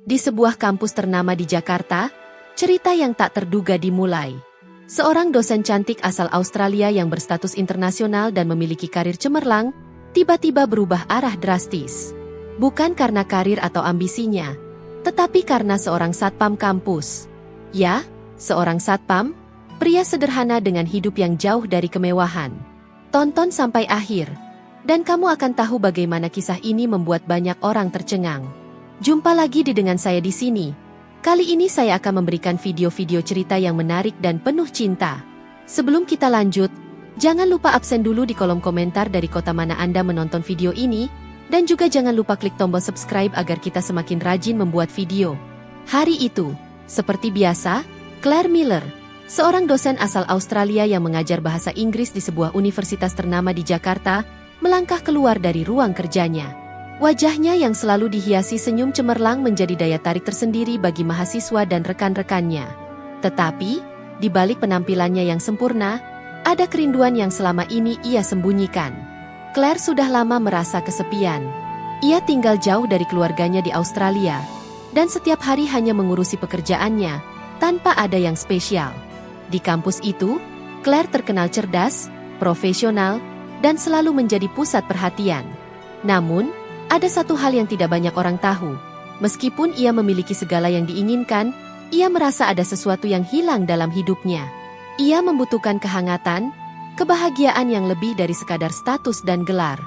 Di sebuah kampus ternama di Jakarta, cerita yang tak terduga dimulai. Seorang dosen cantik asal Australia yang berstatus internasional dan memiliki karir cemerlang, tiba-tiba berubah arah drastis. Bukan karena karir atau ambisinya, tetapi karena seorang satpam kampus. Ya, seorang satpam, pria sederhana dengan hidup yang jauh dari kemewahan. Tonton sampai akhir, dan kamu akan tahu bagaimana kisah ini membuat banyak orang tercengang. Jumpa lagi dengan saya di sini. Kali ini saya akan memberikan video-video cerita yang menarik dan penuh cinta. Sebelum kita lanjut, jangan lupa absen dulu di kolom komentar dari kota mana Anda menonton video ini, dan juga jangan lupa klik tombol subscribe agar kita semakin rajin membuat video. Hari itu, seperti biasa, Claire Miller, seorang dosen asal Australia yang mengajar bahasa Inggris di sebuah universitas ternama di Jakarta, melangkah keluar dari ruang kerjanya. Wajahnya yang selalu dihiasi senyum cemerlang menjadi daya tarik tersendiri bagi mahasiswa dan rekan-rekannya. Tetapi, di balik penampilannya yang sempurna, ada kerinduan yang selama ini ia sembunyikan. Claire sudah lama merasa kesepian. Ia tinggal jauh dari keluarganya di Australia, dan setiap hari hanya mengurusi pekerjaannya, tanpa ada yang spesial. Di kampus itu, Claire terkenal cerdas, profesional, dan selalu menjadi pusat perhatian. Namun, ada satu hal yang tidak banyak orang tahu. Meskipun ia memiliki segala yang diinginkan, ia merasa ada sesuatu yang hilang dalam hidupnya. Ia membutuhkan kehangatan, kebahagiaan yang lebih dari sekadar status dan gelar.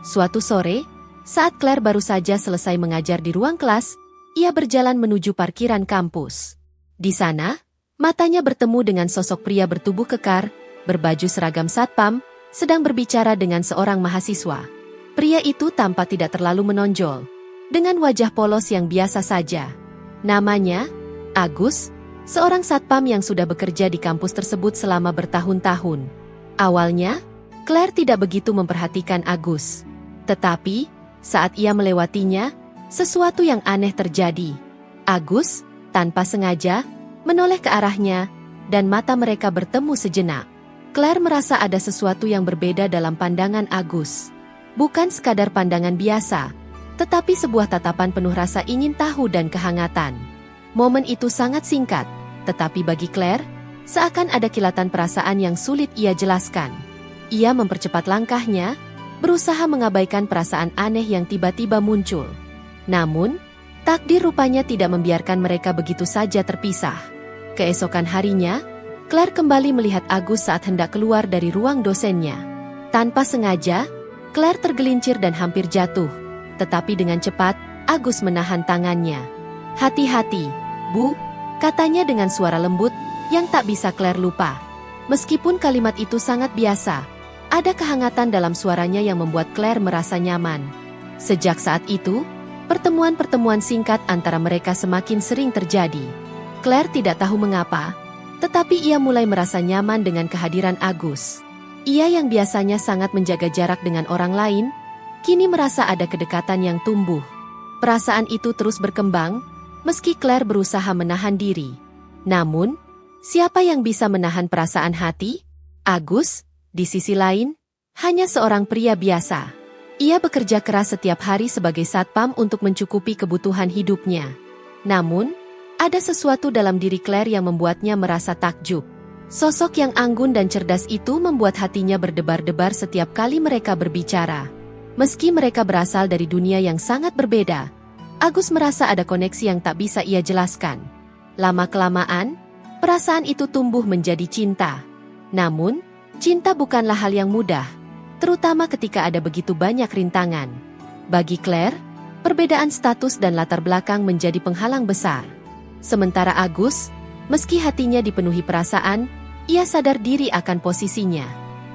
Suatu sore, saat Claire baru saja selesai mengajar di ruang kelas, ia berjalan menuju parkiran kampus. Di sana, matanya bertemu dengan sosok pria bertubuh kekar, berbaju seragam satpam, sedang berbicara dengan seorang mahasiswa. Pria itu tampak tidak terlalu menonjol, dengan wajah polos yang biasa saja. Namanya, Agus, seorang satpam yang sudah bekerja di kampus tersebut selama bertahun-tahun. Awalnya, Claire tidak begitu memperhatikan Agus. Tetapi, saat ia melewatinya, sesuatu yang aneh terjadi. Agus, tanpa sengaja, menoleh ke arahnya, dan mata mereka bertemu sejenak. Claire merasa ada sesuatu yang berbeda dalam pandangan Agus. Bukan sekadar pandangan biasa, tetapi sebuah tatapan penuh rasa ingin tahu dan kehangatan. Momen itu sangat singkat, tetapi bagi Claire, seakan ada kilatan perasaan yang sulit ia jelaskan. Ia mempercepat langkahnya, berusaha mengabaikan perasaan aneh yang tiba-tiba muncul. Namun, takdir rupanya tidak membiarkan mereka begitu saja terpisah. Keesokan harinya, Claire kembali melihat Agus saat hendak keluar dari ruang dosennya. Tanpa sengaja, Claire tergelincir dan hampir jatuh, tetapi dengan cepat, Agus menahan tangannya. "Hati-hati, Bu," katanya dengan suara lembut, yang tak bisa Claire lupa. Meskipun kalimat itu sangat biasa, ada kehangatan dalam suaranya yang membuat Claire merasa nyaman. Sejak saat itu, pertemuan-pertemuan singkat antara mereka semakin sering terjadi. Claire tidak tahu mengapa, tetapi ia mulai merasa nyaman dengan kehadiran Agus. Ia yang biasanya sangat menjaga jarak dengan orang lain, kini merasa ada kedekatan yang tumbuh. Perasaan itu terus berkembang, meski Claire berusaha menahan diri. Namun, siapa yang bisa menahan perasaan hati? Agus, di sisi lain, hanya seorang pria biasa. Ia bekerja keras setiap hari sebagai satpam untuk mencukupi kebutuhan hidupnya. Namun, ada sesuatu dalam diri Claire yang membuatnya merasa takjub. Sosok yang anggun dan cerdas itu membuat hatinya berdebar-debar setiap kali mereka berbicara. Meski mereka berasal dari dunia yang sangat berbeda, Agus merasa ada koneksi yang tak bisa ia jelaskan. Lama-kelamaan, perasaan itu tumbuh menjadi cinta. Namun, cinta bukanlah hal yang mudah, terutama ketika ada begitu banyak rintangan. Bagi Claire, perbedaan status dan latar belakang menjadi penghalang besar. Sementara Agus, meski hatinya dipenuhi perasaan, ia sadar diri akan posisinya.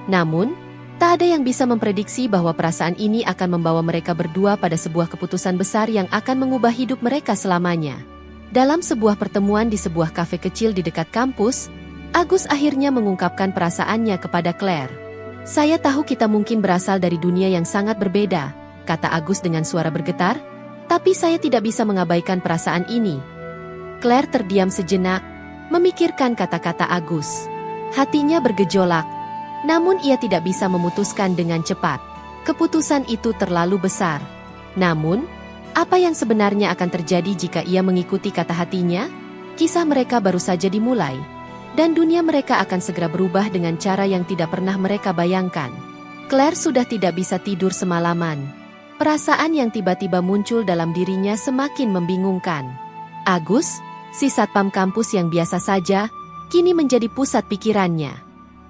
Namun, tak ada yang bisa memprediksi bahwa perasaan ini akan membawa mereka berdua pada sebuah keputusan besar yang akan mengubah hidup mereka selamanya. Dalam sebuah pertemuan di sebuah kafe kecil di dekat kampus, Agus akhirnya mengungkapkan perasaannya kepada Claire. "Saya tahu kita mungkin berasal dari dunia yang sangat berbeda," kata Agus dengan suara bergetar, "tapi saya tidak bisa mengabaikan perasaan ini." Claire terdiam sejenak, memikirkan kata-kata Agus. Hatinya bergejolak, namun ia tidak bisa memutuskan dengan cepat. Keputusan itu terlalu besar. Namun, Apa yang sebenarnya akan terjadi jika ia mengikuti kata hatinya? Kisah mereka baru saja dimulai, dan dunia mereka akan segera berubah dengan cara yang tidak pernah mereka bayangkan. Claire sudah tidak bisa tidur semalaman. Perasaan yang tiba-tiba muncul dalam dirinya semakin membingungkan. Agus, si satpam kampus yang biasa saja, kini menjadi pusat pikirannya.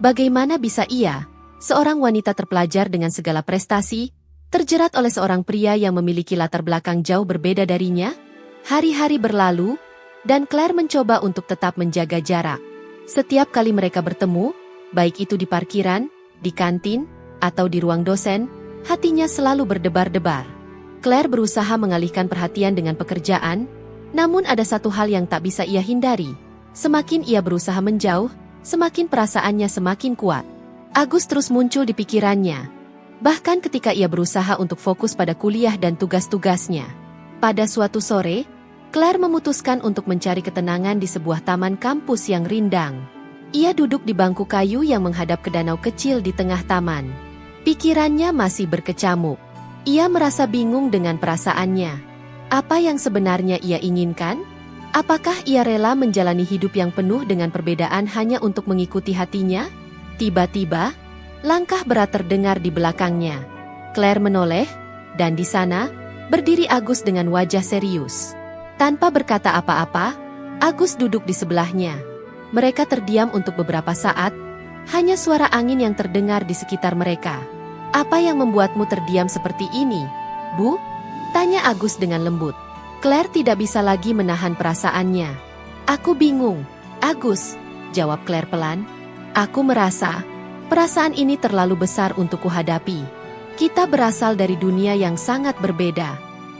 Bagaimana bisa ia, seorang wanita terpelajar dengan segala prestasi, terjerat oleh seorang pria yang memiliki latar belakang jauh berbeda darinya? Hari-hari berlalu, dan Claire mencoba untuk tetap menjaga jarak. Setiap kali mereka bertemu, baik itu di parkiran, di kantin, atau di ruang dosen, hatinya selalu berdebar-debar. Claire berusaha mengalihkan perhatian dengan pekerjaan, namun ada satu hal yang tak bisa ia hindari. Semakin ia berusaha menjauh, semakin perasaannya semakin kuat. Agus terus muncul di pikirannya. Bahkan ketika ia berusaha untuk fokus pada kuliah dan tugas-tugasnya. Pada suatu sore, Claire memutuskan untuk mencari ketenangan di sebuah taman kampus yang rindang. Ia duduk di bangku kayu yang menghadap ke danau kecil di tengah taman. Pikirannya masih berkecamuk. Ia merasa bingung dengan perasaannya. Apa yang sebenarnya ia inginkan? Apakah ia rela menjalani hidup yang penuh dengan perbedaan hanya untuk mengikuti hatinya? Tiba-tiba, langkah berat terdengar di belakangnya. Claire menoleh, dan di sana, berdiri Agus dengan wajah serius. Tanpa berkata apa-apa, Agus duduk di sebelahnya. Mereka terdiam untuk beberapa saat, hanya suara angin yang terdengar di sekitar mereka. Apa yang membuatmu terdiam seperti ini, Bu? Tanya Agus dengan lembut. Claire tidak bisa lagi menahan perasaannya. Aku bingung, Agus, jawab Claire pelan. Aku merasa, perasaan ini terlalu besar untuk kuhadapi. Kita berasal dari dunia yang sangat berbeda.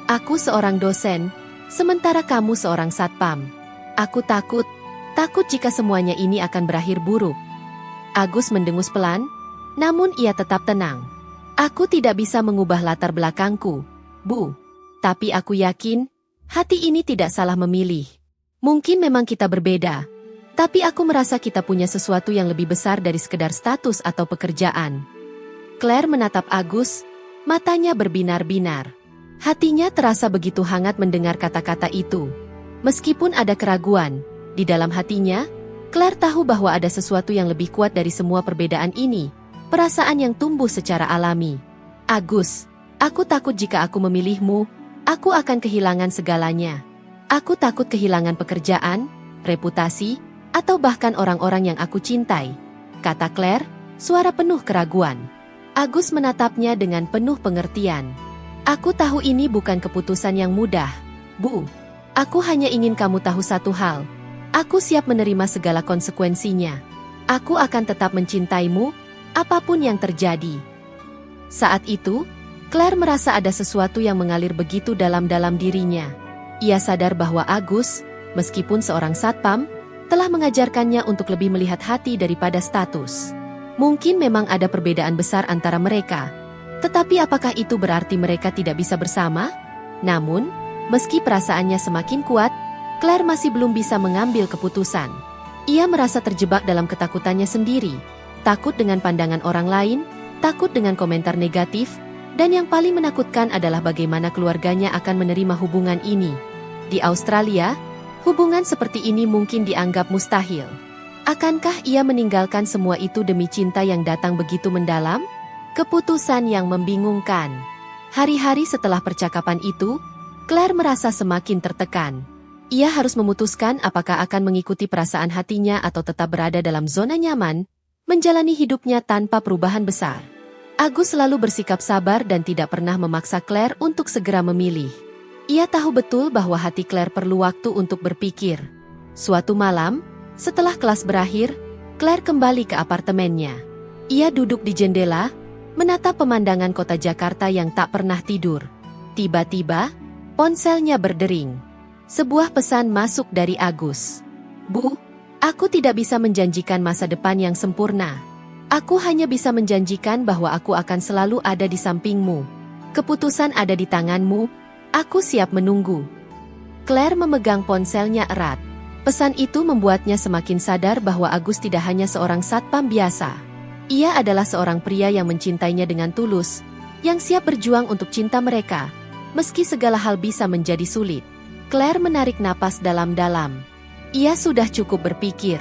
Aku seorang dosen, sementara kamu seorang satpam. Aku takut jika semuanya ini akan berakhir buruk. Agus mendengus pelan, namun ia tetap tenang. Aku tidak bisa mengubah latar belakangku, Bu. Tapi aku yakin, hati ini tidak salah memilih. Mungkin memang kita berbeda, tapi aku merasa kita punya sesuatu yang lebih besar dari sekedar status atau pekerjaan. Claire menatap Agus, matanya berbinar-binar. Hatinya terasa begitu hangat mendengar kata-kata itu. Meskipun ada keraguan, di dalam hatinya, Claire tahu bahwa ada sesuatu yang lebih kuat dari semua perbedaan ini, perasaan yang tumbuh secara alami. Agus, aku takut jika aku memilihmu, aku akan kehilangan segalanya. Aku takut kehilangan pekerjaan, reputasi, atau bahkan orang-orang yang aku cintai, kata Claire, suara penuh keraguan. Agus menatapnya dengan penuh pengertian. Aku tahu ini bukan keputusan yang mudah, Bu. Aku hanya ingin kamu tahu satu hal. Aku siap menerima segala konsekuensinya. Aku akan tetap mencintaimu, apapun yang terjadi. Saat itu, Claire merasa ada sesuatu yang mengalir begitu dalam-dalam dirinya. Ia sadar bahwa Agus, meskipun seorang satpam, telah mengajarkannya untuk lebih melihat hati daripada status. Mungkin memang ada perbedaan besar antara mereka. Tetapi apakah itu berarti mereka tidak bisa bersama? Namun, meski perasaannya semakin kuat, Claire masih belum bisa mengambil keputusan. Ia merasa terjebak dalam ketakutannya sendiri, takut dengan pandangan orang lain, takut dengan komentar negatif, dan yang paling menakutkan adalah bagaimana keluarganya akan menerima hubungan ini. Di Australia, hubungan seperti ini mungkin dianggap mustahil. Akankah ia meninggalkan semua itu demi cinta yang datang begitu mendalam? Keputusan yang membingungkan. Hari-hari setelah percakapan itu, Claire merasa semakin tertekan. Ia harus memutuskan apakah akan mengikuti perasaan hatinya atau tetap berada dalam zona nyaman, menjalani hidupnya tanpa perubahan besar. Agus selalu bersikap sabar dan tidak pernah memaksa Claire untuk segera memilih. Ia tahu betul bahwa hati Claire perlu waktu untuk berpikir. Suatu malam, setelah kelas berakhir, Claire kembali ke apartemennya. Ia duduk di jendela, menatap pemandangan kota Jakarta yang tak pernah tidur. Tiba-tiba, ponselnya berdering. Sebuah pesan masuk dari Agus. Bu, aku tidak bisa menjanjikan masa depan yang sempurna. Aku hanya bisa menjanjikan bahwa aku akan selalu ada di sampingmu. Keputusan ada di tanganmu, aku siap menunggu. Claire memegang ponselnya erat. Pesan itu membuatnya semakin sadar bahwa Agus tidak hanya seorang satpam biasa. Ia adalah seorang pria yang mencintainya dengan tulus, yang siap berjuang untuk cinta mereka, meski segala hal bisa menjadi sulit. Claire menarik napas dalam-dalam. Ia sudah cukup berpikir.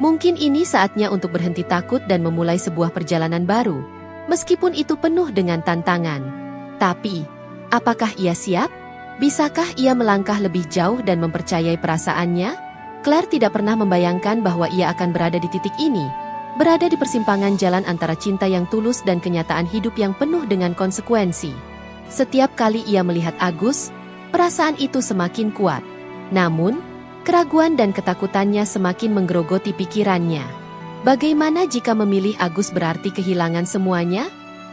Mungkin ini saatnya untuk berhenti takut dan memulai sebuah perjalanan baru, meskipun itu penuh dengan tantangan. Tapi, apakah ia siap? Bisakah ia melangkah lebih jauh dan mempercayai perasaannya? Claire tidak pernah membayangkan bahwa ia akan berada di titik ini, berada di persimpangan jalan antara cinta yang tulus dan kenyataan hidup yang penuh dengan konsekuensi. Setiap kali ia melihat Agus, perasaan itu semakin kuat. Namun, keraguan dan ketakutannya semakin menggerogoti pikirannya. Bagaimana jika memilih Agus berarti kehilangan semuanya?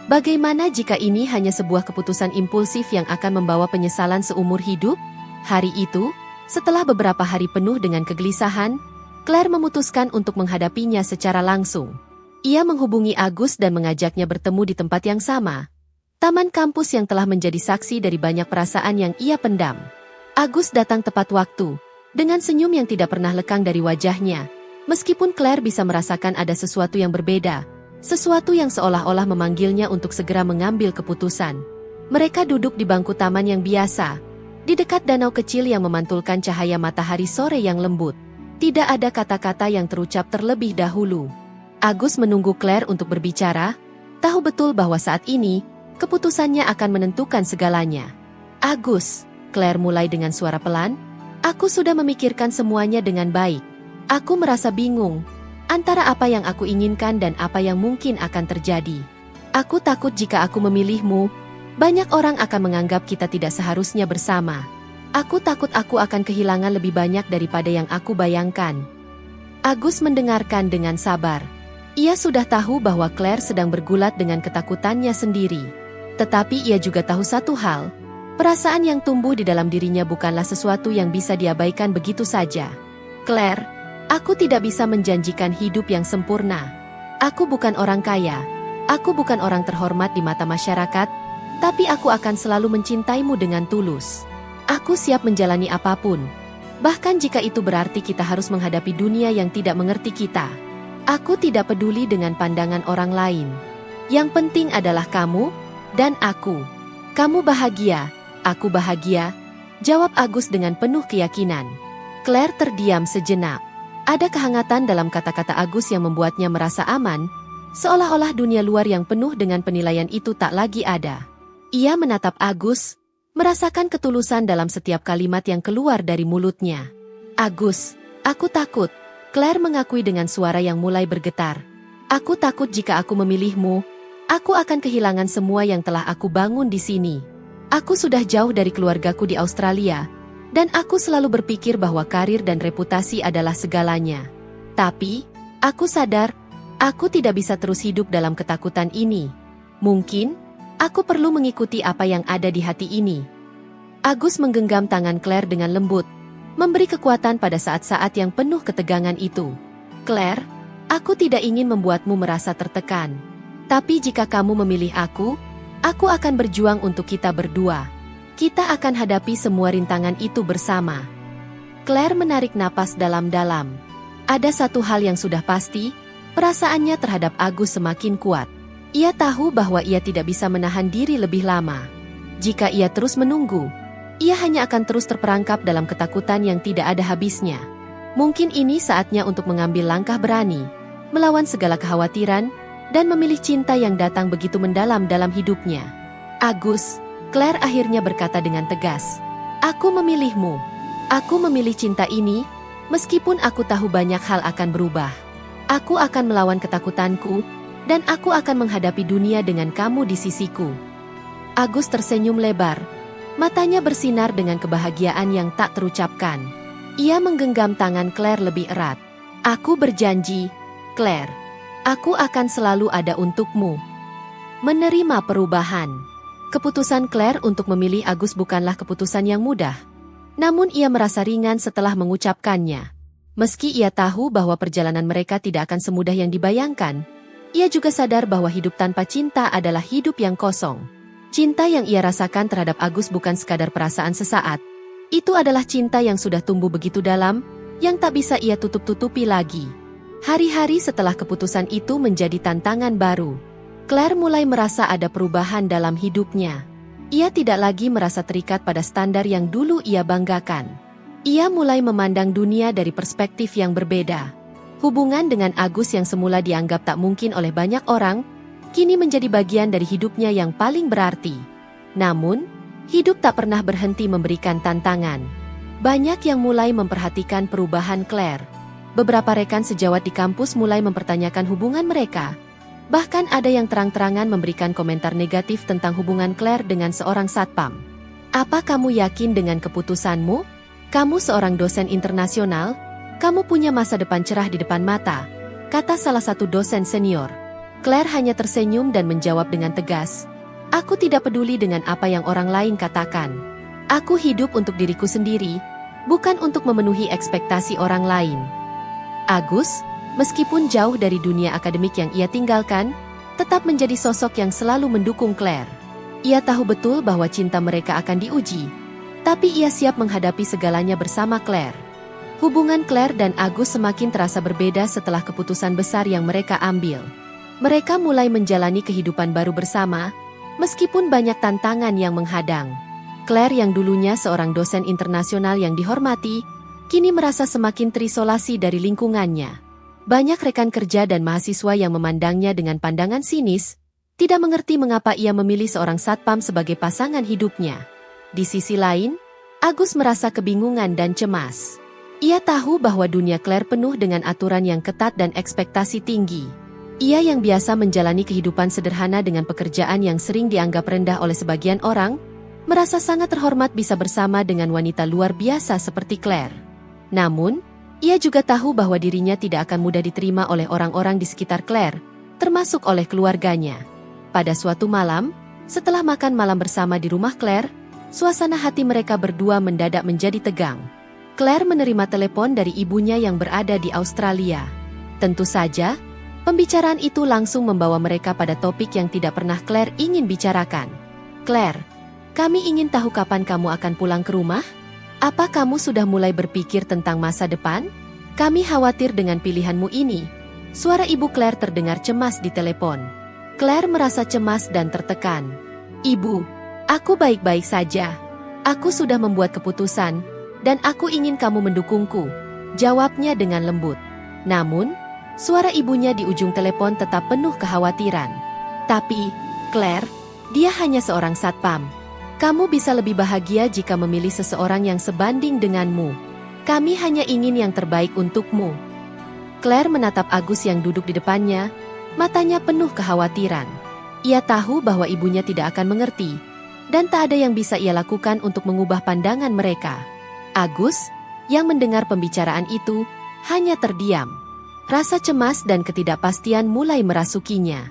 Bagaimana jika ini hanya sebuah keputusan impulsif yang akan membawa penyesalan seumur hidup? Hari itu, setelah beberapa hari penuh dengan kegelisahan, Claire memutuskan untuk menghadapinya secara langsung. Ia menghubungi Agus dan mengajaknya bertemu di tempat yang sama, taman kampus yang telah menjadi saksi dari banyak perasaan yang ia pendam. Agus datang tepat waktu, dengan senyum yang tidak pernah lekang dari wajahnya, meskipun Claire bisa merasakan ada sesuatu yang berbeda, sesuatu yang seolah-olah memanggilnya untuk segera mengambil keputusan. Mereka duduk di bangku taman yang biasa, di dekat danau kecil yang memantulkan cahaya matahari sore yang lembut. Tidak ada kata-kata yang terucap terlebih dahulu. Agus menunggu Claire untuk berbicara, tahu betul bahwa saat ini, keputusannya akan menentukan segalanya. Agus, Claire mulai dengan suara pelan, aku sudah memikirkan semuanya dengan baik. Aku merasa bingung antara apa yang aku inginkan dan apa yang mungkin akan terjadi. Aku takut jika aku memilihmu, banyak orang akan menganggap kita tidak seharusnya bersama. Aku takut aku akan kehilangan lebih banyak daripada yang aku bayangkan. Agus mendengarkan dengan sabar. Ia sudah tahu bahwa Claire sedang bergulat dengan ketakutannya sendiri. Tetapi ia juga tahu satu hal, perasaan yang tumbuh di dalam dirinya bukanlah sesuatu yang bisa diabaikan begitu saja. Claire, aku tidak bisa menjanjikan hidup yang sempurna. Aku bukan orang kaya. Aku bukan orang terhormat di mata masyarakat, tapi aku akan selalu mencintaimu dengan tulus. Aku siap menjalani apapun, bahkan jika itu berarti kita harus menghadapi dunia yang tidak mengerti kita. Aku tidak peduli dengan pandangan orang lain. Yang penting adalah kamu dan aku. Kamu bahagia, aku bahagia, jawab Agus dengan penuh keyakinan. Claire terdiam sejenak. Ada kehangatan dalam kata-kata Agus yang membuatnya merasa aman, seolah-olah dunia luar yang penuh dengan penilaian itu tak lagi ada. Ia menatap Agus, merasakan ketulusan dalam setiap kalimat yang keluar dari mulutnya. Agus, aku takut, Claire mengakui dengan suara yang mulai bergetar. Aku takut jika aku memilihmu, aku akan kehilangan semua yang telah aku bangun di sini. Aku sudah jauh dari keluargaku di Australia, dan aku selalu berpikir bahwa karir dan reputasi adalah segalanya. Tapi, aku sadar, aku tidak bisa terus hidup dalam ketakutan ini. Mungkin, aku perlu mengikuti apa yang ada di hati ini. Agus menggenggam tangan Claire dengan lembut, memberi kekuatan pada saat-saat yang penuh ketegangan itu. Claire, aku tidak ingin membuatmu merasa tertekan. Tapi jika kamu memilih aku akan berjuang untuk kita berdua. Kita akan hadapi semua rintangan itu bersama. Claire menarik napas dalam-dalam. Ada satu hal yang sudah pasti, perasaannya terhadap Agus semakin kuat. Ia tahu bahwa ia tidak bisa menahan diri lebih lama. Jika ia terus menunggu, ia hanya akan terus terperangkap dalam ketakutan yang tidak ada habisnya. Mungkin ini saatnya untuk mengambil langkah berani, melawan segala kekhawatiran, dan memilih cinta yang datang begitu mendalam dalam hidupnya. Agus, Claire akhirnya berkata dengan tegas, aku memilihmu. Aku memilih cinta ini, meskipun aku tahu banyak hal akan berubah. Aku akan melawan ketakutanku, dan aku akan menghadapi dunia dengan kamu di sisiku. Agus tersenyum lebar, matanya bersinar dengan kebahagiaan yang tak terucapkan. Ia menggenggam tangan Claire lebih erat. Aku berjanji, Claire, aku akan selalu ada untukmu. Menerima perubahan. Keputusan Claire untuk memilih Agus bukanlah keputusan yang mudah. Namun ia merasa ringan setelah mengucapkannya. Meski ia tahu bahwa perjalanan mereka tidak akan semudah yang dibayangkan, ia juga sadar bahwa hidup tanpa cinta adalah hidup yang kosong. Cinta yang ia rasakan terhadap Agus bukan sekadar perasaan sesaat. Itu adalah cinta yang sudah tumbuh begitu dalam, yang tak bisa ia tutup-tutupi lagi. Hari-hari setelah keputusan itu menjadi tantangan baru. Claire mulai merasa ada perubahan dalam hidupnya. Ia tidak lagi merasa terikat pada standar yang dulu ia banggakan. Ia mulai memandang dunia dari perspektif yang berbeda. Hubungan dengan Agus yang semula dianggap tak mungkin oleh banyak orang, kini menjadi bagian dari hidupnya yang paling berarti. Namun, hidup tak pernah berhenti memberikan tantangan. Banyak yang mulai memperhatikan perubahan Claire. Beberapa rekan sejawat di kampus mulai mempertanyakan hubungan mereka. Bahkan ada yang terang-terangan memberikan komentar negatif tentang hubungan Claire dengan seorang satpam. Apa kamu yakin dengan keputusanmu? Kamu seorang dosen internasional, kamu punya masa depan cerah di depan mata, kata salah satu dosen senior. Claire hanya tersenyum dan menjawab dengan tegas, aku tidak peduli dengan apa yang orang lain katakan. Aku hidup untuk diriku sendiri, bukan untuk memenuhi ekspektasi orang lain. Agus, meskipun jauh dari dunia akademik yang ia tinggalkan, tetap menjadi sosok yang selalu mendukung Claire. Ia tahu betul bahwa cinta mereka akan diuji, tapi ia siap menghadapi segalanya bersama Claire. Hubungan Claire dan Agus semakin terasa berbeda setelah keputusan besar yang mereka ambil. Mereka mulai menjalani kehidupan baru bersama, meskipun banyak tantangan yang menghadang. Claire yang dulunya seorang dosen internasional yang dihormati, kini merasa semakin terisolasi dari lingkungannya. Banyak rekan kerja dan mahasiswa yang memandangnya dengan pandangan sinis, tidak mengerti mengapa ia memilih seorang satpam sebagai pasangan hidupnya. Di sisi lain, Agus merasa kebingungan dan cemas. Ia tahu bahwa dunia Claire penuh dengan aturan yang ketat dan ekspektasi tinggi. Ia yang biasa menjalani kehidupan sederhana dengan pekerjaan yang sering dianggap rendah oleh sebagian orang, merasa sangat terhormat bisa bersama dengan wanita luar biasa seperti Claire. Namun, ia juga tahu bahwa dirinya tidak akan mudah diterima oleh orang-orang di sekitar Claire, termasuk oleh keluarganya. Pada suatu malam, setelah makan malam bersama di rumah Claire, suasana hati mereka berdua mendadak menjadi tegang. Claire menerima telepon dari ibunya yang berada di Australia. Tentu saja, pembicaraan itu langsung membawa mereka pada topik yang tidak pernah Claire ingin bicarakan. Claire, kami ingin tahu kapan kamu akan pulang ke rumah? Apa kamu sudah mulai berpikir tentang masa depan? Kami khawatir dengan pilihanmu ini. Suara ibu Claire terdengar cemas di telepon. Claire merasa cemas dan tertekan. Ibu, aku baik-baik saja. Aku sudah membuat keputusan, dan aku ingin kamu mendukungku, jawabnya dengan lembut. Namun, suara ibunya di ujung telepon tetap penuh kekhawatiran. Tapi, Claire, dia hanya seorang satpam. Kamu bisa lebih bahagia jika memilih seseorang yang sebanding denganmu. Kami hanya ingin yang terbaik untukmu. Claire menatap Agus yang duduk di depannya, matanya penuh kekhawatiran. Ia tahu bahwa ibunya tidak akan mengerti, dan tak ada yang bisa ia lakukan untuk mengubah pandangan mereka. Agus, yang mendengar pembicaraan itu, hanya terdiam. Rasa cemas dan ketidakpastian mulai merasukinya.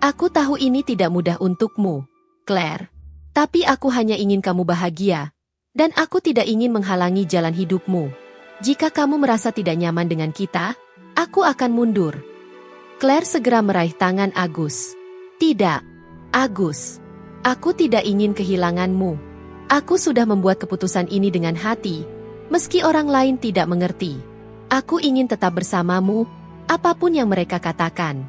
Aku tahu ini tidak mudah untukmu, Claire. Tapi aku hanya ingin kamu bahagia, dan aku tidak ingin menghalangi jalan hidupmu. Jika kamu merasa tidak nyaman dengan kita, aku akan mundur. Claire segera meraih tangan Agus. Tidak, Agus. Aku tidak ingin kehilanganmu. Aku sudah membuat keputusan ini dengan hati, meski orang lain tidak mengerti. Aku ingin tetap bersamamu, apapun yang mereka katakan.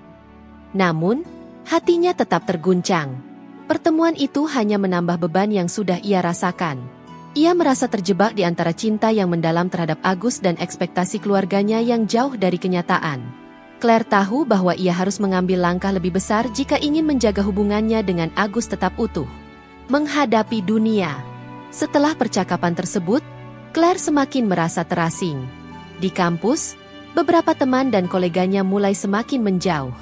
Namun, hatinya tetap terguncang. Pertemuan itu hanya menambah beban yang sudah ia rasakan. Ia merasa terjebak di antara cinta yang mendalam terhadap Agus dan ekspektasi keluarganya yang jauh dari kenyataan. Claire tahu bahwa ia harus mengambil langkah lebih besar jika ingin menjaga hubungannya dengan Agus tetap utuh. Menghadapi dunia. Setelah percakapan tersebut, Claire semakin merasa terasing. Di kampus, beberapa teman dan koleganya mulai semakin menjauh.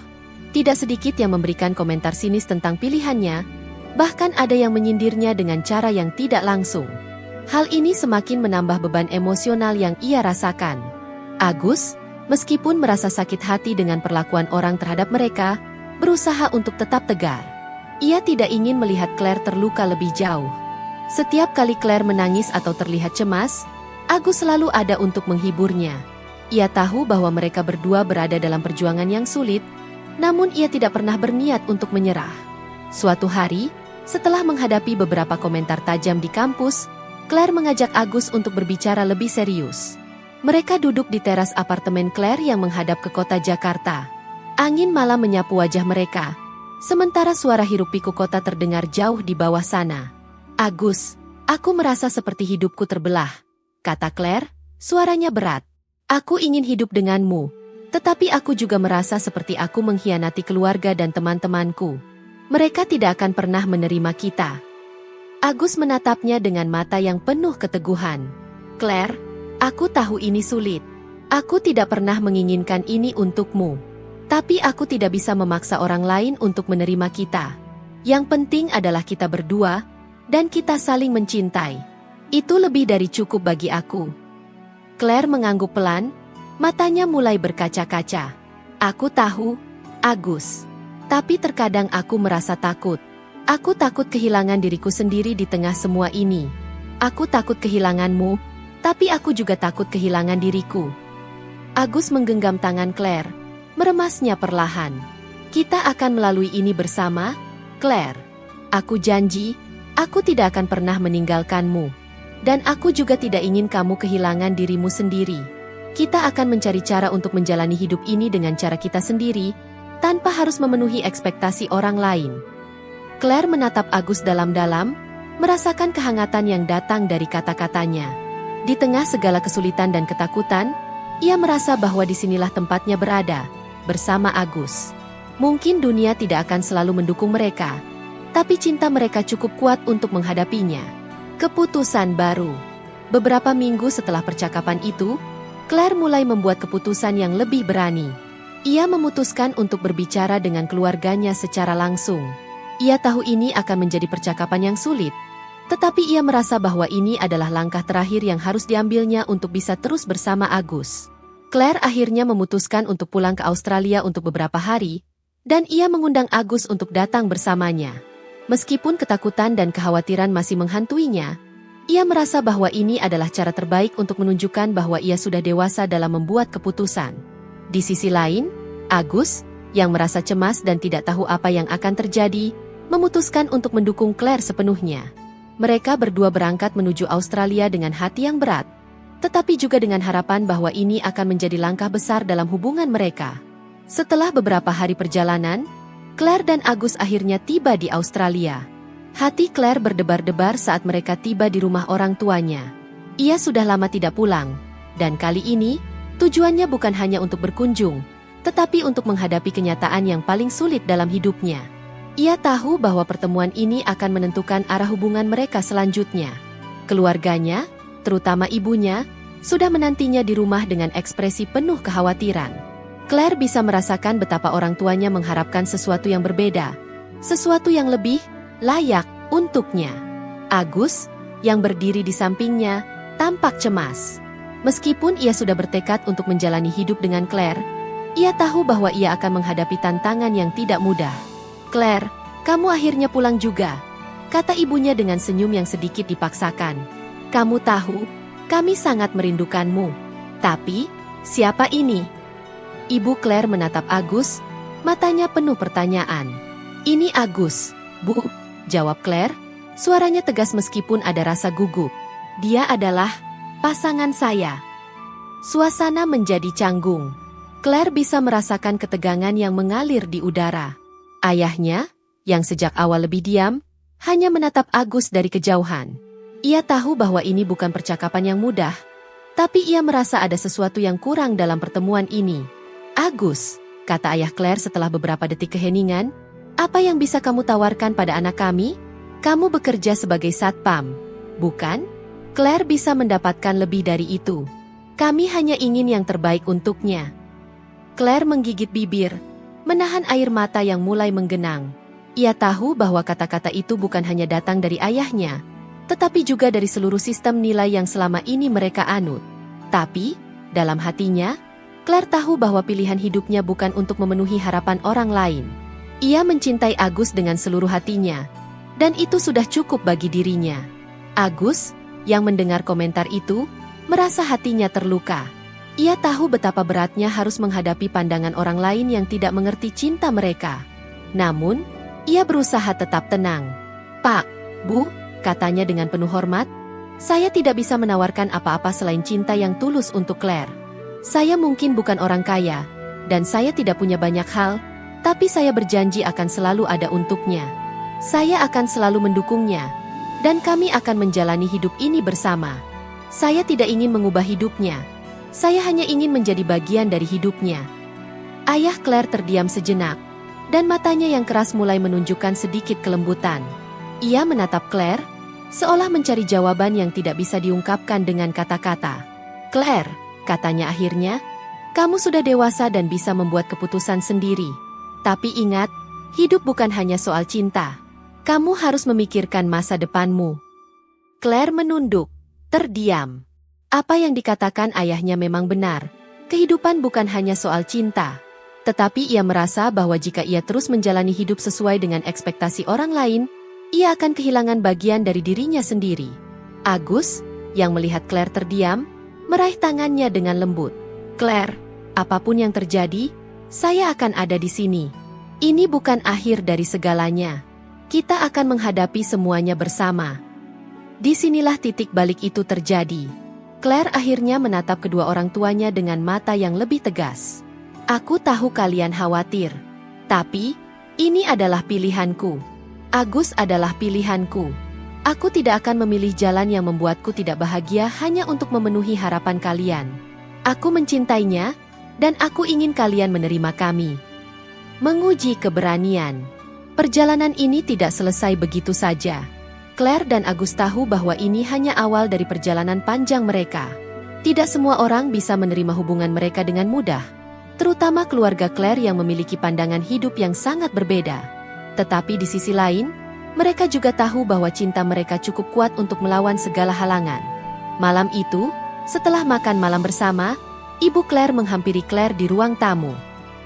Tidak sedikit yang memberikan komentar sinis tentang pilihannya, bahkan ada yang menyindirnya dengan cara yang tidak langsung. Hal ini semakin menambah beban emosional yang ia rasakan. Agus, meskipun merasa sakit hati dengan perlakuan orang terhadap mereka, berusaha untuk tetap tegar. Ia tidak ingin melihat Claire terluka lebih jauh. Setiap kali Claire menangis atau terlihat cemas, Agus selalu ada untuk menghiburnya. Ia tahu bahwa mereka berdua berada dalam perjuangan yang sulit, namun ia tidak pernah berniat untuk menyerah. Suatu hari, setelah menghadapi beberapa komentar tajam di kampus, Claire mengajak Agus untuk berbicara lebih serius. Mereka duduk di teras apartemen Claire yang menghadap ke kota Jakarta. Angin malam menyapu wajah mereka, sementara suara hiruk-pikuk kota terdengar jauh di bawah sana. Agus, aku merasa seperti hidupku terbelah, kata Claire, suaranya berat. Aku ingin hidup denganmu, tetapi aku juga merasa seperti aku mengkhianati keluarga dan teman-temanku. Mereka tidak akan pernah menerima kita. Agus menatapnya dengan mata yang penuh keteguhan. Claire, aku tahu ini sulit. Aku tidak pernah menginginkan ini untukmu. Tapi aku tidak bisa memaksa orang lain untuk menerima kita. Yang penting adalah kita berdua, dan kita saling mencintai. Itu lebih dari cukup bagi aku. Claire mengangguk pelan, matanya mulai berkaca-kaca. Aku tahu, Agus. Tapi terkadang aku merasa takut. Aku takut kehilangan diriku sendiri di tengah semua ini. Aku takut kehilanganmu, tapi aku juga takut kehilangan diriku. Agus menggenggam tangan Claire, meremasnya perlahan. Kita akan melalui ini bersama, Claire. Aku janji, aku tidak akan pernah meninggalkanmu. Dan aku juga tidak ingin kamu kehilangan dirimu sendiri. Kita akan mencari cara untuk menjalani hidup ini dengan cara kita sendiri, tanpa harus memenuhi ekspektasi orang lain. Claire menatap Agus dalam-dalam, merasakan kehangatan yang datang dari kata-katanya. Di tengah segala kesulitan dan ketakutan, ia merasa bahwa disinilah tempatnya berada, bersama Agus. Mungkin dunia tidak akan selalu mendukung mereka, tapi cinta mereka cukup kuat untuk menghadapinya. Keputusan baru. Beberapa minggu setelah percakapan itu, Claire mulai membuat keputusan yang lebih berani. Ia memutuskan untuk berbicara dengan keluarganya secara langsung. Ia tahu ini akan menjadi percakapan yang sulit, tetapi ia merasa bahwa ini adalah langkah terakhir yang harus diambilnya untuk bisa terus bersama Agus. Claire akhirnya memutuskan untuk pulang ke Australia untuk beberapa hari, dan ia mengundang Agus untuk datang bersamanya. Meskipun ketakutan dan kekhawatiran masih menghantuinya, ia merasa bahwa ini adalah cara terbaik untuk menunjukkan bahwa ia sudah dewasa dalam membuat keputusan. Di sisi lain, Agus, yang merasa cemas dan tidak tahu apa yang akan terjadi, memutuskan untuk mendukung Claire sepenuhnya. Mereka berdua berangkat menuju Australia dengan hati yang berat, tetapi juga dengan harapan bahwa ini akan menjadi langkah besar dalam hubungan mereka. Setelah beberapa hari perjalanan, Claire dan Agus akhirnya tiba di Australia. Hati Claire berdebar-debar saat mereka tiba di rumah orang tuanya. Ia sudah lama tidak pulang, dan kali ini, tujuannya bukan hanya untuk berkunjung, tetapi untuk menghadapi kenyataan yang paling sulit dalam hidupnya. Ia tahu bahwa pertemuan ini akan menentukan arah hubungan mereka selanjutnya. Keluarganya, terutama ibunya, sudah menantinya di rumah dengan ekspresi penuh kekhawatiran. Claire bisa merasakan betapa orang tuanya mengharapkan sesuatu yang berbeda, sesuatu yang lebih layak untuknya. Agus, yang berdiri di sampingnya, tampak cemas. Meskipun ia sudah bertekad untuk menjalani hidup dengan Claire, ia tahu bahwa ia akan menghadapi tantangan yang tidak mudah. Claire, kamu akhirnya pulang juga, kata ibunya dengan senyum yang sedikit dipaksakan. Kamu tahu, kami sangat merindukanmu. Tapi, siapa ini? Ibu Claire menatap Agus, matanya penuh pertanyaan. Ini Agus, Bu, jawab Claire, suaranya tegas meskipun ada rasa gugup. Dia adalah pasangan saya. Suasana menjadi canggung. Claire bisa merasakan ketegangan yang mengalir di udara. Ayahnya, yang sejak awal lebih diam, hanya menatap Agus dari kejauhan. Ia tahu bahwa ini bukan percakapan yang mudah, tapi ia merasa ada sesuatu yang kurang dalam pertemuan ini. Agus, kata ayah Claire setelah beberapa detik keheningan, apa yang bisa kamu tawarkan pada anak kami? Kamu bekerja sebagai satpam, bukan? Claire bisa mendapatkan lebih dari itu. Kami hanya ingin yang terbaik untuknya. Claire menggigit bibir, menahan air mata yang mulai menggenang. Ia tahu bahwa kata-kata itu bukan hanya datang dari ayahnya, tetapi juga dari seluruh sistem nilai yang selama ini mereka anut. Tapi, dalam hatinya, Claire tahu bahwa pilihan hidupnya bukan untuk memenuhi harapan orang lain. Ia mencintai Agus dengan seluruh hatinya, dan itu sudah cukup bagi dirinya. Agus, yang mendengar komentar itu, merasa hatinya terluka. Ia tahu betapa beratnya harus menghadapi pandangan orang lain yang tidak mengerti cinta mereka. Namun, ia berusaha tetap tenang. Pak, Bu, katanya dengan penuh hormat, saya tidak bisa menawarkan apa-apa selain cinta yang tulus untuk Claire. Saya mungkin bukan orang kaya, dan saya tidak punya banyak hal, tapi saya berjanji akan selalu ada untuknya. Saya akan selalu mendukungnya. Dan kami akan menjalani hidup ini bersama. Saya tidak ingin mengubah hidupnya. Saya hanya ingin menjadi bagian dari hidupnya. Ayah Claire terdiam sejenak, dan matanya yang keras mulai menunjukkan sedikit kelembutan. Ia menatap Claire, seolah mencari jawaban yang tidak bisa diungkapkan dengan kata-kata. "Claire," katanya akhirnya, "kamu sudah dewasa dan bisa membuat keputusan sendiri. Tapi ingat, hidup bukan hanya soal cinta. Kamu harus memikirkan masa depanmu." Claire menunduk, terdiam. Apa yang dikatakan ayahnya memang benar. Kehidupan bukan hanya soal cinta. Tetapi ia merasa bahwa jika ia terus menjalani hidup sesuai dengan ekspektasi orang lain, ia akan kehilangan bagian dari dirinya sendiri. Agus, yang melihat Claire terdiam, meraih tangannya dengan lembut. "Claire, apapun yang terjadi, saya akan ada di sini. Ini bukan akhir dari segalanya. Kita akan menghadapi semuanya bersama." Disinilah titik balik itu terjadi. Claire akhirnya menatap kedua orang tuanya dengan mata yang lebih tegas. "Aku tahu kalian khawatir. Tapi, ini adalah pilihanku. Agus adalah pilihanku. Aku tidak akan memilih jalan yang membuatku tidak bahagia hanya untuk memenuhi harapan kalian. Aku mencintainya, dan aku ingin kalian menerima kami." Menguji keberanian. Perjalanan ini tidak selesai begitu saja. Claire dan Agus tahu bahwa ini hanya awal dari perjalanan panjang mereka. Tidak semua orang bisa menerima hubungan mereka dengan mudah, terutama keluarga Claire yang memiliki pandangan hidup yang sangat berbeda. Tetapi di sisi lain, mereka juga tahu bahwa cinta mereka cukup kuat untuk melawan segala halangan. Malam itu, setelah makan malam bersama, Ibu Claire menghampiri Claire di ruang tamu.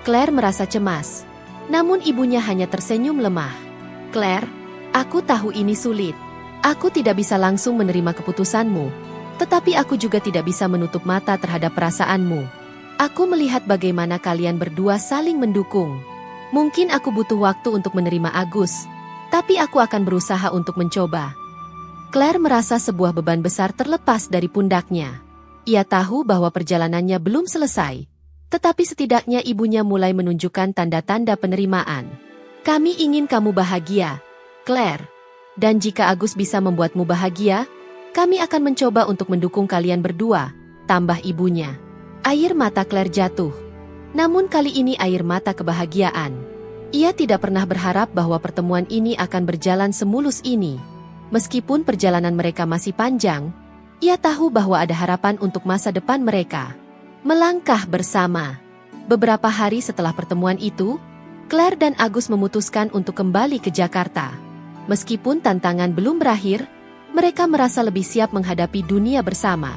Claire merasa cemas, namun ibunya hanya tersenyum lemah. "Claire, aku tahu ini sulit. Aku tidak bisa langsung menerima keputusanmu, tetapi aku juga tidak bisa menutup mata terhadap perasaanmu. Aku melihat bagaimana kalian berdua saling mendukung. Mungkin aku butuh waktu untuk menerima Agus, tapi aku akan berusaha untuk mencoba." Claire merasa sebuah beban besar terlepas dari pundaknya. Ia tahu bahwa perjalanannya belum selesai, tetapi setidaknya ibunya mulai menunjukkan tanda-tanda penerimaan. "Kami ingin kamu bahagia, Claire. Dan jika Agus bisa membuatmu bahagia, kami akan mencoba untuk mendukung kalian berdua," tambah ibunya. Air mata Claire jatuh. Namun kali ini air mata kebahagiaan. Ia tidak pernah berharap bahwa pertemuan ini akan berjalan semulus ini. Meskipun perjalanan mereka masih panjang, ia tahu bahwa ada harapan untuk masa depan mereka. Melangkah bersama. Beberapa hari setelah pertemuan itu, Claire dan Agus memutuskan untuk kembali ke Jakarta. Meskipun tantangan belum berakhir, mereka merasa lebih siap menghadapi dunia bersama.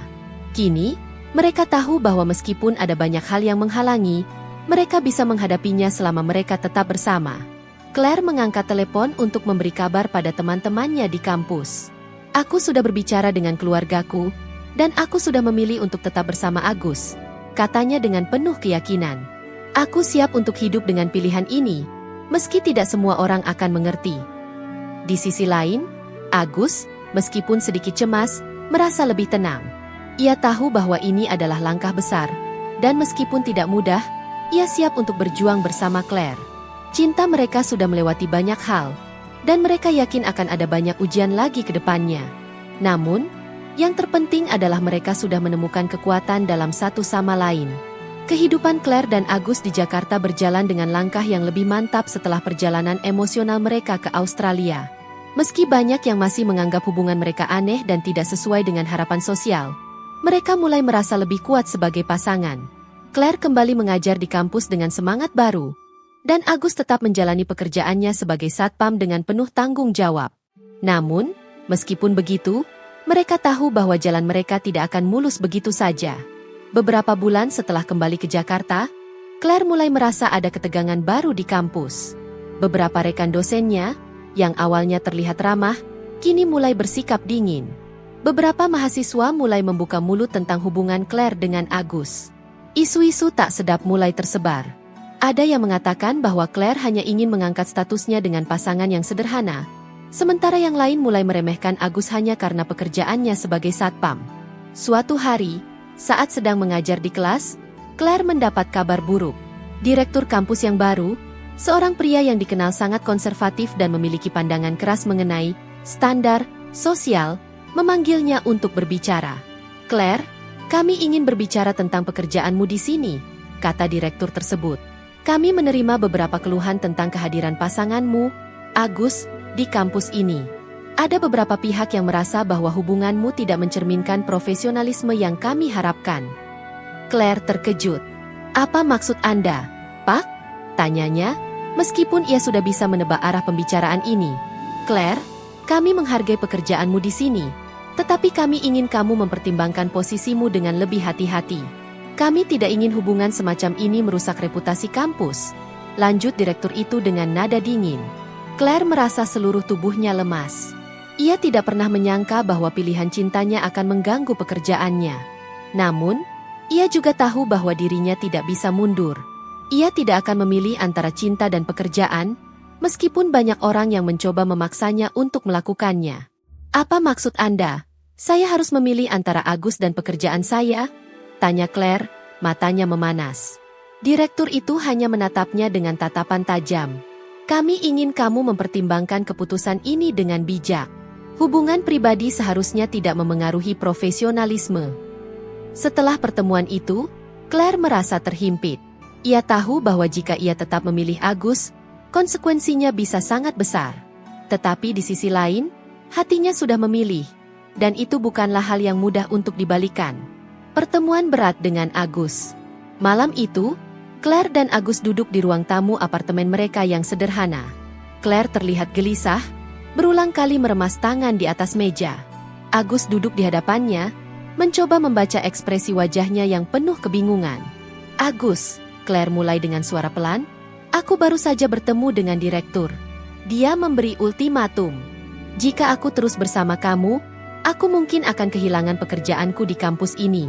Kini, mereka tahu bahwa meskipun ada banyak hal yang menghalangi, mereka bisa menghadapinya selama mereka tetap bersama. Claire mengangkat telepon untuk memberi kabar pada teman-temannya di kampus. "Aku sudah berbicara dengan keluargaku, dan aku sudah memilih untuk tetap bersama Agus," katanya dengan penuh keyakinan. "Aku siap untuk hidup dengan pilihan ini, meski tidak semua orang akan mengerti." Di sisi lain, Agus, meskipun sedikit cemas, merasa lebih tenang. Ia tahu bahwa ini adalah langkah besar, dan meskipun tidak mudah, ia siap untuk berjuang bersama Claire. Cinta mereka sudah melewati banyak hal, dan mereka yakin akan ada banyak ujian lagi ke depannya. Namun, yang terpenting adalah mereka sudah menemukan kekuatan dalam satu sama lain. Kehidupan Claire dan Agus di Jakarta berjalan dengan langkah yang lebih mantap setelah perjalanan emosional mereka ke Australia. Meski banyak yang masih menganggap hubungan mereka aneh dan tidak sesuai dengan harapan sosial, mereka mulai merasa lebih kuat sebagai pasangan. Claire kembali mengajar di kampus dengan semangat baru, dan Agus tetap menjalani pekerjaannya sebagai satpam dengan penuh tanggung jawab. Namun, meskipun begitu, mereka tahu bahwa jalan mereka tidak akan mulus begitu saja. Beberapa bulan setelah kembali ke Jakarta, Claire mulai merasa ada ketegangan baru di kampus. Beberapa rekan dosennya, yang awalnya terlihat ramah, kini mulai bersikap dingin. Beberapa mahasiswa mulai membuka mulut tentang hubungan Claire dengan Agus. Isu-isu tak sedap mulai tersebar. Ada yang mengatakan bahwa Claire hanya ingin mengangkat statusnya dengan pasangan yang sederhana, sementara yang lain mulai meremehkan Agus hanya karena pekerjaannya sebagai satpam. Suatu hari, saat sedang mengajar di kelas, Claire mendapat kabar buruk. Direktur kampus yang baru, seorang pria yang dikenal sangat konservatif dan memiliki pandangan keras mengenai standar sosial, memanggilnya untuk berbicara. "Claire, kami ingin berbicara tentang pekerjaanmu di sini," kata direktur tersebut. "Kami menerima beberapa keluhan tentang kehadiran pasanganmu, Agus, di kampus ini. Ada beberapa pihak yang merasa bahwa hubunganmu tidak mencerminkan profesionalisme yang kami harapkan." Claire terkejut. "Apa maksud Anda, Pak?" tanyanya, meskipun ia sudah bisa menebak arah pembicaraan ini. "Claire, kami menghargai pekerjaanmu di sini, tetapi kami ingin kamu mempertimbangkan posisimu dengan lebih hati-hati. Kami tidak ingin hubungan semacam ini merusak reputasi kampus," lanjut direktur itu dengan nada dingin. Claire merasa seluruh tubuhnya lemas. Ia tidak pernah menyangka bahwa pilihan cintanya akan mengganggu pekerjaannya. Namun, ia juga tahu bahwa dirinya tidak bisa mundur. Ia tidak akan memilih antara cinta dan pekerjaan, meskipun banyak orang yang mencoba memaksanya untuk melakukannya. "Apa maksud Anda? Saya harus memilih antara Agus dan pekerjaan saya?" tanya Claire, matanya memanas. Direktur itu hanya menatapnya dengan tatapan tajam. "Kami ingin kamu mempertimbangkan keputusan ini dengan bijak. Hubungan pribadi seharusnya tidak memengaruhi profesionalisme." Setelah pertemuan itu, Claire merasa terhimpit. Ia tahu bahwa jika ia tetap memilih Agus, konsekuensinya bisa sangat besar. Tetapi di sisi lain, hatinya sudah memilih, dan itu bukanlah hal yang mudah untuk dibalikan. Pertemuan berat dengan Agus. Malam itu, Claire dan Agus duduk di ruang tamu apartemen mereka yang sederhana. Claire terlihat gelisah, berulang kali meremas tangan di atas meja. Agus duduk di hadapannya, mencoba membaca ekspresi wajahnya yang penuh kebingungan. "Agus," Claire mulai dengan suara pelan, "aku baru saja bertemu dengan direktur. Dia memberi ultimatum. Jika aku terus bersama kamu, aku mungkin akan kehilangan pekerjaanku di kampus ini."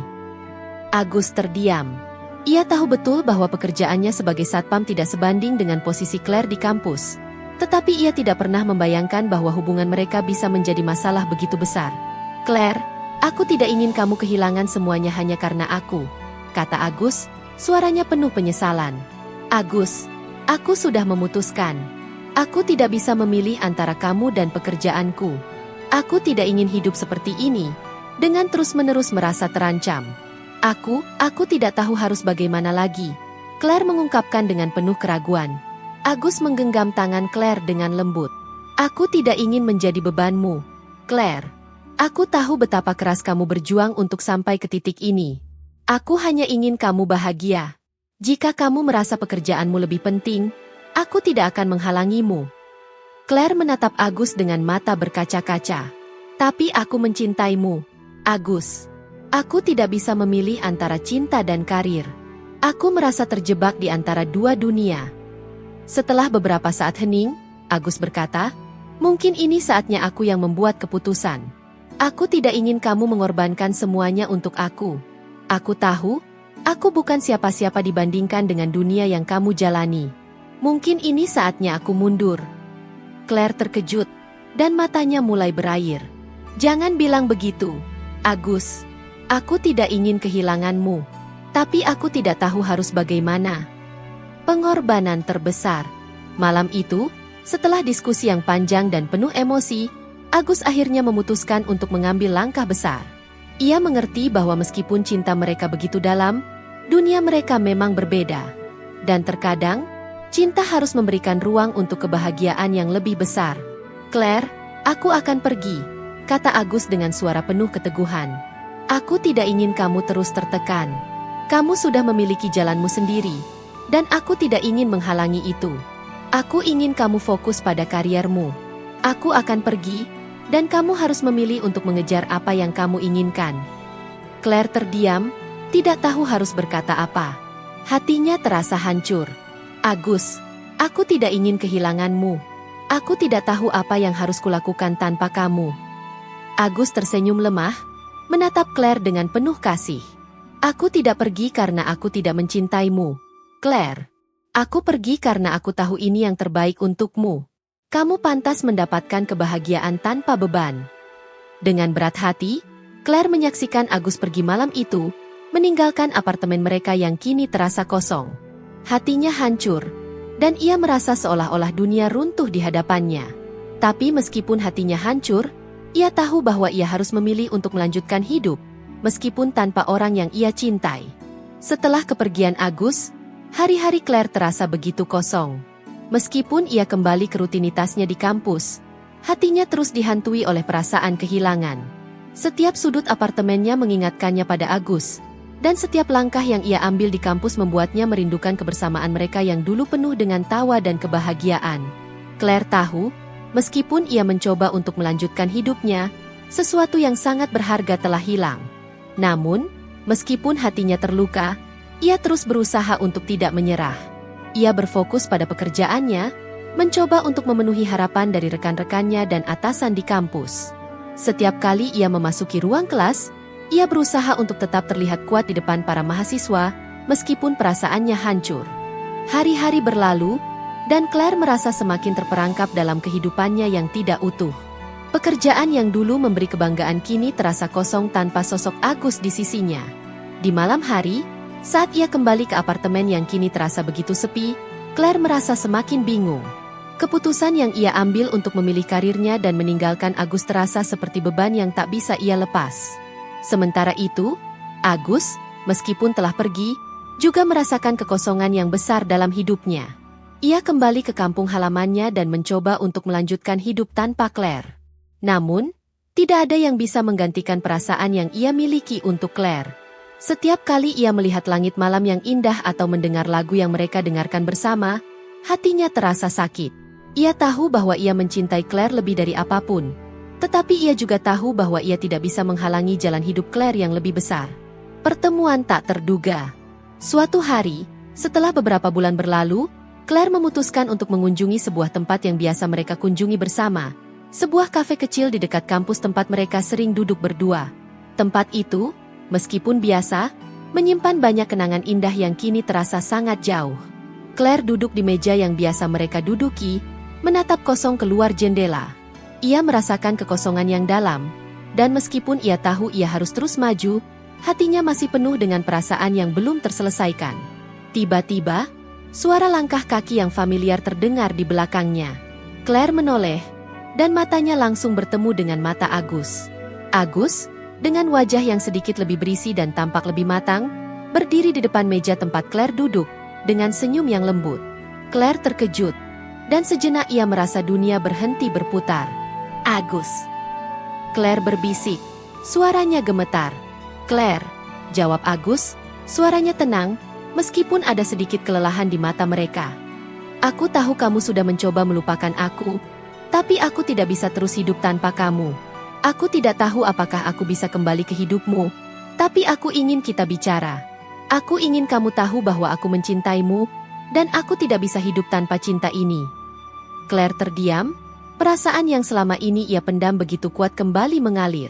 Agus terdiam. Ia tahu betul bahwa pekerjaannya sebagai satpam tidak sebanding dengan posisi Claire di kampus. Tetapi ia tidak pernah membayangkan bahwa hubungan mereka bisa menjadi masalah begitu besar. "Claire, aku tidak ingin kamu kehilangan semuanya hanya karena aku," kata Agus, suaranya penuh penyesalan. "Agus, aku sudah memutuskan. Aku tidak bisa memilih antara kamu dan pekerjaanku. Aku tidak ingin hidup seperti ini, dengan terus-menerus merasa terancam. Aku tidak tahu harus bagaimana lagi," Claire mengungkapkan dengan penuh keraguan. Agus menggenggam tangan Claire dengan lembut. "Aku tidak ingin menjadi bebanmu, Claire. Aku tahu betapa keras kamu berjuang untuk sampai ke titik ini. Aku hanya ingin kamu bahagia. Jika kamu merasa pekerjaanmu lebih penting, aku tidak akan menghalangimu." Claire menatap Agus dengan mata berkaca-kaca. "Tapi aku mencintaimu, Agus. Aku tidak bisa memilih antara cinta dan karir. Aku merasa terjebak di antara dua dunia." Setelah beberapa saat hening, Agus berkata, "Mungkin ini saatnya aku yang membuat keputusan. Aku tidak ingin kamu mengorbankan semuanya untuk aku. Aku tahu, aku bukan siapa-siapa dibandingkan dengan dunia yang kamu jalani. Mungkin ini saatnya aku mundur." Claire terkejut, dan matanya mulai berair. "Jangan bilang begitu, Agus. Aku tidak ingin kehilanganmu. Tapi aku tidak tahu harus bagaimana." Pengorbanan terbesar. Malam itu, setelah diskusi yang panjang dan penuh emosi, Agus akhirnya memutuskan untuk mengambil langkah besar. Ia mengerti bahwa meskipun cinta mereka begitu dalam, dunia mereka memang berbeda. Dan terkadang, cinta harus memberikan ruang untuk kebahagiaan yang lebih besar. "Claire, aku akan pergi," kata Agus dengan suara penuh keteguhan. "Aku tidak ingin kamu terus tertekan. Kamu sudah memiliki jalanmu sendiri, dan aku tidak ingin menghalangi itu. Aku ingin kamu fokus pada kariermu. Aku akan pergi, dan kamu harus memilih untuk mengejar apa yang kamu inginkan." Claire terdiam, tidak tahu harus berkata apa. Hatinya terasa hancur. "Agus, aku tidak ingin kehilanganmu. Aku tidak tahu apa yang harus kulakukan tanpa kamu." Agus tersenyum lemah, menatap Claire dengan penuh kasih. "Aku tidak pergi karena aku tidak mencintaimu, Claire. Aku pergi karena aku tahu ini yang terbaik untukmu. Kamu pantas mendapatkan kebahagiaan tanpa beban." Dengan berat hati, Claire menyaksikan Agus pergi malam itu, meninggalkan apartemen mereka yang kini terasa kosong. Hatinya hancur, dan ia merasa seolah-olah dunia runtuh di hadapannya. Tapi meskipun hatinya hancur, Ia tahu bahwa ia harus memilih untuk melanjutkan hidup, meskipun tanpa orang yang ia cintai. Setelah kepergian Agus, hari-hari Claire terasa begitu kosong. Meskipun ia kembali ke rutinitasnya di kampus, hatinya terus dihantui oleh perasaan kehilangan. Setiap sudut apartemennya mengingatkannya pada Agus, dan setiap langkah yang ia ambil di kampus membuatnya merindukan kebersamaan mereka yang dulu penuh dengan tawa dan kebahagiaan. Claire tahu, meskipun ia mencoba untuk melanjutkan hidupnya, sesuatu yang sangat berharga telah hilang. Namun, meskipun hatinya terluka, ia terus berusaha untuk tidak menyerah. Ia berfokus pada pekerjaannya, mencoba untuk memenuhi harapan dari rekan-rekannya dan atasan di kampus. Setiap kali ia memasuki ruang kelas, ia berusaha untuk tetap terlihat kuat di depan para mahasiswa, meskipun perasaannya hancur. Hari-hari berlalu, dan Claire merasa semakin terperangkap dalam kehidupannya yang tidak utuh. Pekerjaan yang dulu memberi kebanggaan kini terasa kosong tanpa sosok Agus di sisinya. Di malam hari, saat ia kembali ke apartemen yang kini terasa begitu sepi, Claire merasa semakin bingung. Keputusan yang ia ambil untuk memilih karirnya dan meninggalkan Agus terasa seperti beban yang tak bisa ia lepas. Sementara itu, Agus, meskipun telah pergi, juga merasakan kekosongan yang besar dalam hidupnya. Ia kembali ke kampung halamannya dan mencoba untuk melanjutkan hidup tanpa Claire. Namun, tidak ada yang bisa menggantikan perasaan yang ia miliki untuk Claire. Setiap kali ia melihat langit malam yang indah atau mendengar lagu yang mereka dengarkan bersama, hatinya terasa sakit. Ia tahu bahwa ia mencintai Claire lebih dari apapun. Tetapi ia juga tahu bahwa ia tidak bisa menghalangi jalan hidup Claire yang lebih besar. Pertemuan tak terduga. Suatu hari, setelah beberapa bulan berlalu, Claire memutuskan untuk mengunjungi sebuah tempat yang biasa mereka kunjungi bersama. Sebuah kafe kecil di dekat kampus tempat mereka sering duduk berdua. Tempat itu, meskipun biasa, menyimpan banyak kenangan indah yang kini terasa sangat jauh. Claire duduk di meja yang biasa mereka duduki, menatap kosong keluar jendela. Ia merasakan kekosongan yang dalam, dan meskipun ia tahu ia harus terus maju, hatinya masih penuh dengan perasaan yang belum terselesaikan. Tiba-tiba, suara langkah kaki yang familiar terdengar di belakangnya. Claire menoleh, dan matanya langsung bertemu dengan mata Agus. Agus, dengan wajah yang sedikit lebih berisi dan tampak lebih matang, berdiri di depan meja tempat Claire duduk, dengan senyum yang lembut. Claire terkejut, dan sejenak ia merasa dunia berhenti berputar. Agus. Claire berbisik. Suaranya gemetar. Claire, jawab Agus, suaranya tenang, meskipun ada sedikit kelelahan di mata mereka. Aku tahu kamu sudah mencoba melupakan aku, tapi aku tidak bisa terus hidup tanpa kamu. Aku tidak tahu apakah aku bisa kembali ke hidupmu, tapi aku ingin kita bicara. Aku ingin kamu tahu bahwa aku mencintaimu, dan aku tidak bisa hidup tanpa cinta ini. Claire terdiam. Perasaan yang selama ini ia pendam begitu kuat kembali mengalir.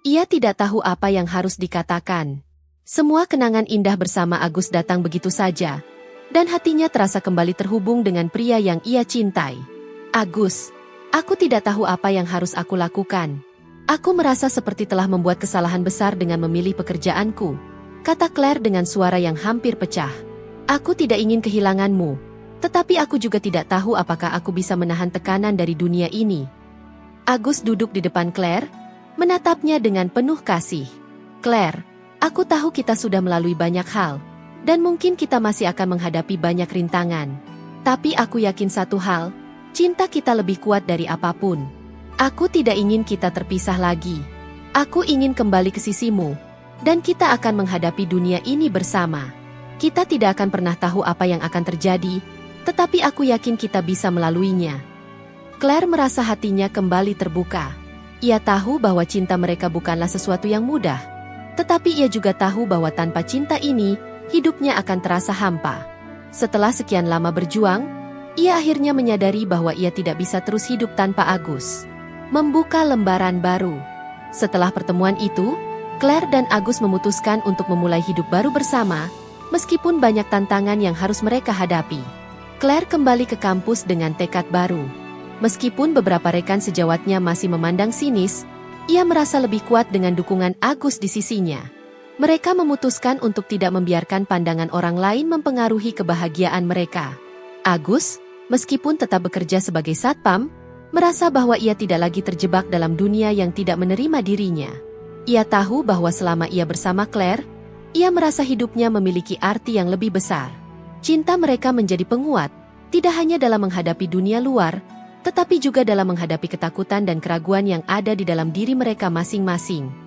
Ia tidak tahu apa yang harus dikatakan. Semua kenangan indah bersama Agus datang begitu saja, dan hatinya terasa kembali terhubung dengan pria yang ia cintai. Agus, aku tidak tahu apa yang harus aku lakukan. Aku merasa seperti telah membuat kesalahan besar dengan memilih pekerjaanku, kata Claire dengan suara yang hampir pecah. Aku tidak ingin kehilanganmu. Tetapi aku juga tidak tahu apakah aku bisa menahan tekanan dari dunia ini. Agus duduk di depan Claire, menatapnya dengan penuh kasih. Claire, aku tahu kita sudah melalui banyak hal, dan mungkin kita masih akan menghadapi banyak rintangan. Tapi aku yakin satu hal, cinta kita lebih kuat dari apapun. Aku tidak ingin kita terpisah lagi. Aku ingin kembali ke sisimu, dan kita akan menghadapi dunia ini bersama. Kita tidak akan pernah tahu apa yang akan terjadi, tetapi aku yakin kita bisa melaluinya. Claire merasa hatinya kembali terbuka. Ia tahu bahwa cinta mereka bukanlah sesuatu yang mudah. Tetapi ia juga tahu bahwa tanpa cinta ini, hidupnya akan terasa hampa. Setelah sekian lama berjuang, ia akhirnya menyadari bahwa ia tidak bisa terus hidup tanpa Agus. Membuka lembaran baru. Setelah pertemuan itu, Claire dan Agus memutuskan untuk memulai hidup baru bersama, meskipun banyak tantangan yang harus mereka hadapi. Claire kembali ke kampus dengan tekad baru. Meskipun beberapa rekan sejawatnya masih memandang sinis, ia merasa lebih kuat dengan dukungan Agus di sisinya. Mereka memutuskan untuk tidak membiarkan pandangan orang lain mempengaruhi kebahagiaan mereka. Agus, meskipun tetap bekerja sebagai satpam, merasa bahwa ia tidak lagi terjebak dalam dunia yang tidak menerima dirinya. Ia tahu bahwa selama ia bersama Claire, ia merasa hidupnya memiliki arti yang lebih besar. Cinta mereka menjadi penguat, tidak hanya dalam menghadapi dunia luar, tetapi juga dalam menghadapi ketakutan dan keraguan yang ada di dalam diri mereka masing-masing.